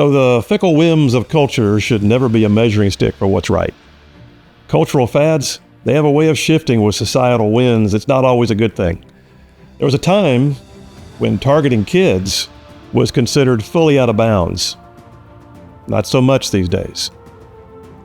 So the fickle whims of culture should never be a measuring stick for what's right. Cultural fads, they have a way of shifting with societal winds. It's not always a good thing. There was a time when targeting kids was considered fully out of bounds. Not so much these days.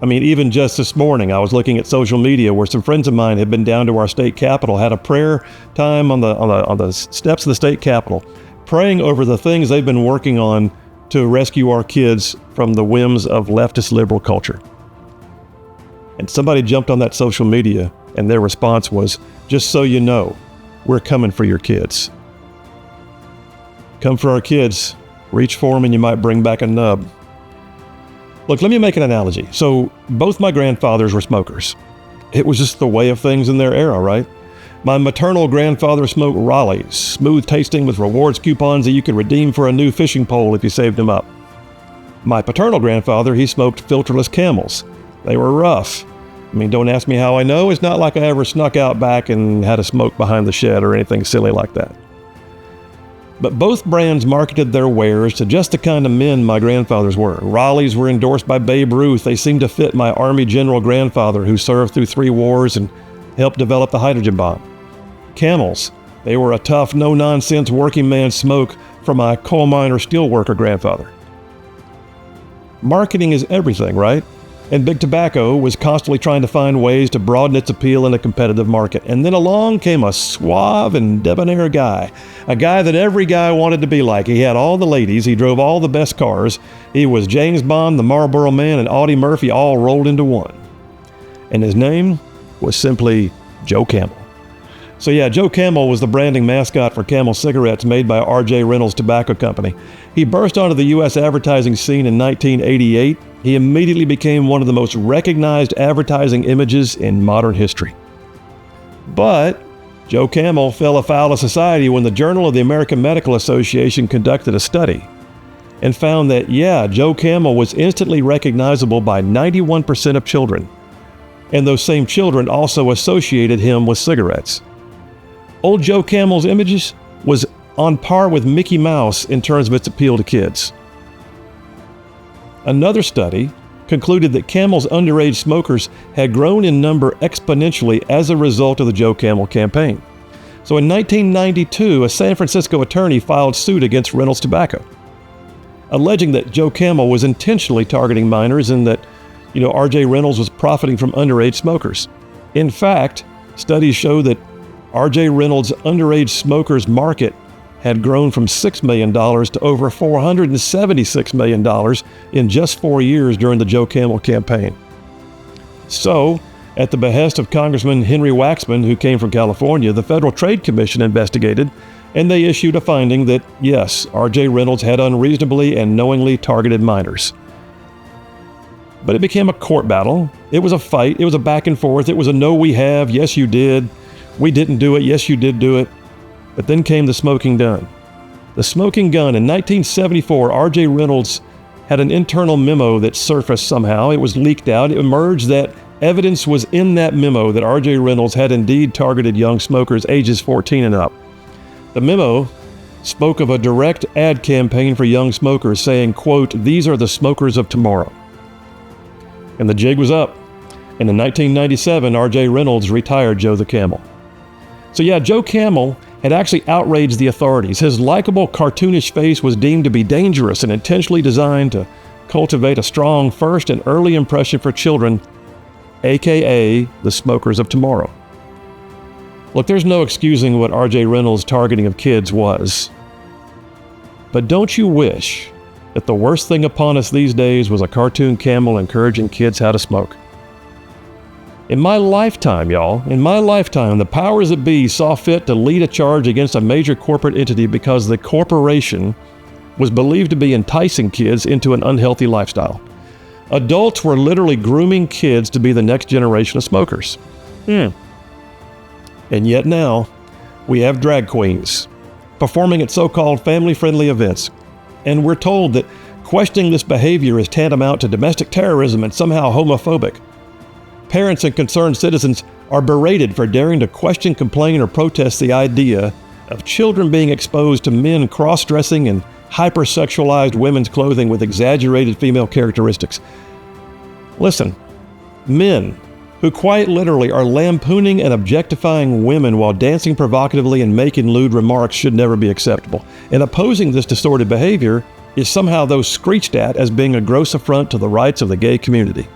I mean, even just this morning, I was looking at social media where some friends of mine had been down to our state capitol, had a prayer time on the steps of the state capitol, praying over the things they've been working on to rescue our kids from the whims of leftist liberal culture. And somebody jumped on that social media, and their response was, "Just so you know, we're coming for your kids." Come for our kids, reach for them, and you might bring back a nub. Look, let me make an analogy. So both my grandfathers were smokers. It was just the way of things in their era, right? My maternal grandfather smoked Raleighs, smooth tasting with rewards coupons that you could redeem for a new fishing pole if you saved them up. My paternal grandfather, he smoked filterless Camels. They were rough. I mean, don't ask me how I know. It's not like I ever snuck out back and had a smoke behind the shed or anything silly like that. But both brands marketed their wares to just the kind of men my grandfathers were. Raleighs were endorsed by Babe Ruth. They seemed to fit my Army general grandfather who served through 3 wars and helped develop the hydrogen bomb. Camels, they were a tough, no-nonsense working man smoke for my coal miner steelworker grandfather. Marketing is everything, right? And Big Tobacco was constantly trying to find ways to broaden its appeal in a competitive market. And then along came a suave and debonair guy, a guy that every guy wanted to be like. He had all the ladies, he drove all the best cars, he was James Bond, the Marlboro Man, and Audie Murphy all rolled into one. And his name was simply Joe Camel. So yeah, Joe Camel was the branding mascot for Camel cigarettes made by R.J. Reynolds Tobacco Company. He burst onto the U.S. advertising scene in 1988. He immediately became one of the most recognized advertising images in modern history. But Joe Camel fell afoul of society when the Journal of the American Medical Association conducted a study and found that, yeah, Joe Camel was instantly recognizable by 91% of children. And those same children also associated him with cigarettes. Old Joe Camel's images was on par with Mickey Mouse in terms of its appeal to kids. Another study concluded that Camel's underage smokers had grown in number exponentially as a result of the Joe Camel campaign. So in 1992, a San Francisco attorney filed suit against Reynolds Tobacco, alleging that Joe Camel was intentionally targeting minors and that, R.J. Reynolds was profiting from underage smokers. In fact, studies show that R.J. Reynolds' underage smokers market had grown from $6 million to over $476 million in just 4 years during the Joe Camel campaign. So, at the behest of Congressman Henry Waxman, who came from California, the Federal Trade Commission investigated, and they issued a finding that, yes, R.J. Reynolds had unreasonably and knowingly targeted minors. But it became a court battle. It was a fight. It was a back and forth. It was a no, we have, yes, you did. We didn't do it, yes, you did do it. But then came the smoking gun. The smoking gun. In 1974, R.J. Reynolds had an internal memo that surfaced somehow. It was leaked out. It emerged that evidence was in that memo that R.J. Reynolds had indeed targeted young smokers ages 14 and up. The memo spoke of a direct ad campaign for young smokers saying, quote, "These are the smokers of tomorrow." And the jig was up. And in 1997, R.J. Reynolds retired Joe the Camel. So yeah, Joe Camel had actually outraged the authorities. His likable, cartoonish face was deemed to be dangerous and intentionally designed to cultivate a strong first and early impression for children, aka the smokers of tomorrow. Look, there's no excusing what R.J. Reynolds' targeting of kids was. But don't you wish that the worst thing upon us these days was a cartoon camel encouraging kids how to smoke? In my lifetime, y'all, the powers that be saw fit to lead a charge against a major corporate entity because the corporation was believed to be enticing kids into an unhealthy lifestyle. Adults were literally grooming kids to be the next generation of smokers. And yet now, we have drag queens performing at so-called family-friendly events, and we're told that questioning this behavior is tantamount to domestic terrorism and somehow homophobic. Parents and concerned citizens are berated for daring to question, complain, or protest the idea of children being exposed to men cross-dressing and hypersexualized women's clothing with exaggerated female characteristics. Listen, men who quite literally are lampooning and objectifying women while dancing provocatively and making lewd remarks should never be acceptable. And opposing this distorted behavior is somehow though screeched at as being a gross affront to the rights of the gay community.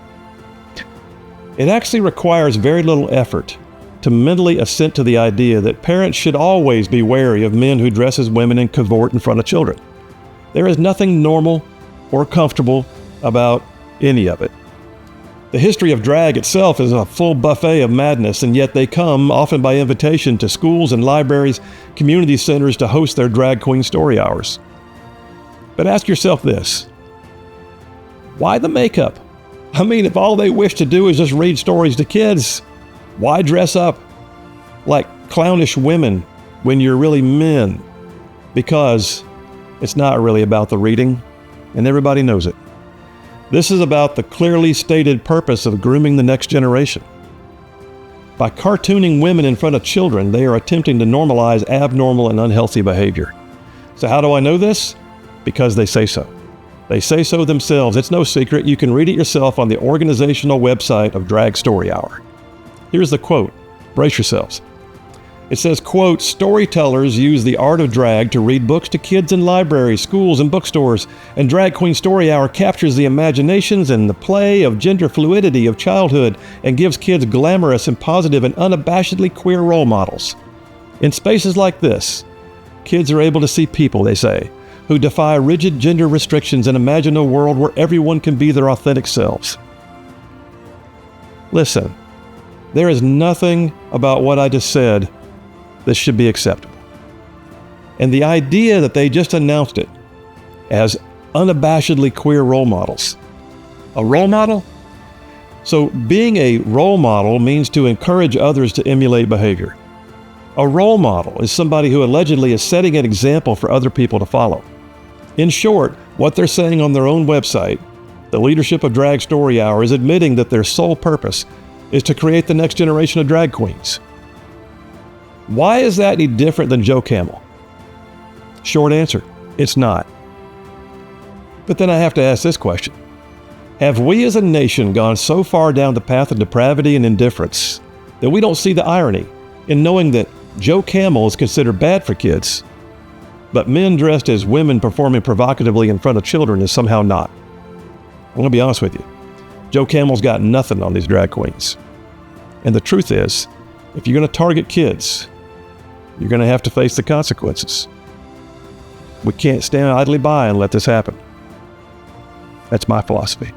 It actually requires very little effort to mentally assent to the idea that parents should always be wary of men who dress as women and cavort in front of children. There is nothing normal or comfortable about any of it. The history of drag itself is a full buffet of madness, and yet they come, often by invitation, to schools and libraries, community centers to host their drag queen story hours. But ask yourself this: why the makeup? I mean, if all they wish to do is just read stories to kids, why dress up like clownish women when you're really men? Because it's not really about the reading, and everybody knows it. This is about the clearly stated purpose of grooming the next generation. By cartooning women in front of children, they are attempting to normalize abnormal and unhealthy behavior. So how do I know this? Because they say so. They say so themselves. It's no secret. You can read it yourself on the organizational website of Drag Story Hour. Here's the quote. Brace yourselves. It says, quote, "Storytellers use the art of drag to read books to kids in libraries, schools, and bookstores, and Drag Queen Story Hour captures the imaginations and the play of gender fluidity of childhood and gives kids glamorous and positive and unabashedly queer role models. In spaces like this, kids are able to see people, they say, who defy rigid gender restrictions and imagine a world where everyone can be their authentic selves." Listen, there is nothing about what I just said that should be acceptable. And the idea that they just announced it as unabashedly queer role models. A role model? So being a role model means to encourage others to emulate behavior. A role model is somebody who allegedly is setting an example for other people to follow. In short, what they're saying on their own website, the leadership of Drag Story Hour, is admitting that their sole purpose is to create the next generation of drag queens. Why is that any different than Joe Camel? Short answer, it's not. But then I have to ask this question. Have we as a nation gone so far down the path of depravity and indifference that we don't see the irony in knowing that Joe Camel is considered bad for kids, but men dressed as women performing provocatively in front of children is somehow not? I'm going to be honest with you. Joe Camel's got nothing on these drag queens. And the truth is, if you're going to target kids, you're going to have to face the consequences. We can't stand idly by and let this happen. That's my philosophy.